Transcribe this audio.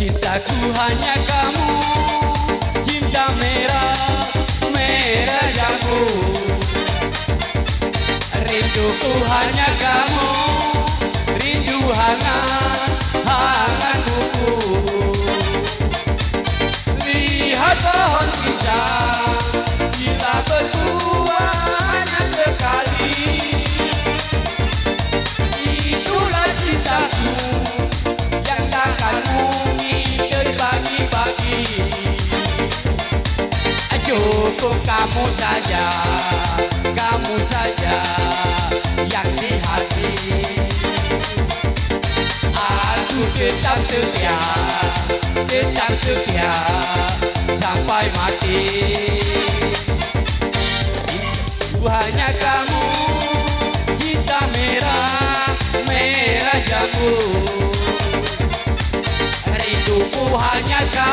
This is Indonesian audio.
Cintaku hanya kamu, cinta merah, merah jambu. Rinduku hanya kamu, rindu hangat, hangat buku. Lihat pohon pisang, bila berdua hanya sekali. Itulah cintaku yang takkan mungkin terbagi-bagi. Cukup kamu saja yang di hati. Aku tetap setia sampai mati. Itu hanya kamu, cinta merah, merah jambu. Rinduku hanya kamu.